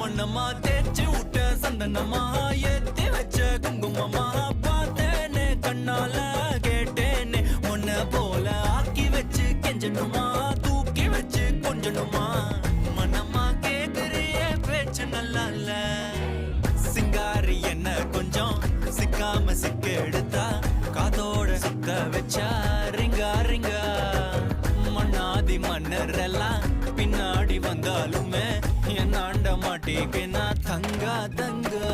மண்ணம்மா தேய்ச்சி விட்ட சந்தனமா ஏத்தி வச்ச குங்குமமா பார்த்தேனே கண்ணால கேட்டேனே உன்ன போல ஆக்கி வச்சு கெஞ்சணுமா தூக்கி வச்சு கொஞ்சணுமா மனமா கேக்குறிய பேச்சு நல்லா இல்ல சிங்காரி என்ன கொஞ்சம் சிக்காம சிக்க எடுத்தா காதோட சுத்த வச்சா ரிங்கா ரிங்கா மண்ணாதி மன்னர் எல்லாம் பின்னாடி வந்தாலுமே என் ஆண்ட மாட்டேக்கு நான் தங்கா தங்கா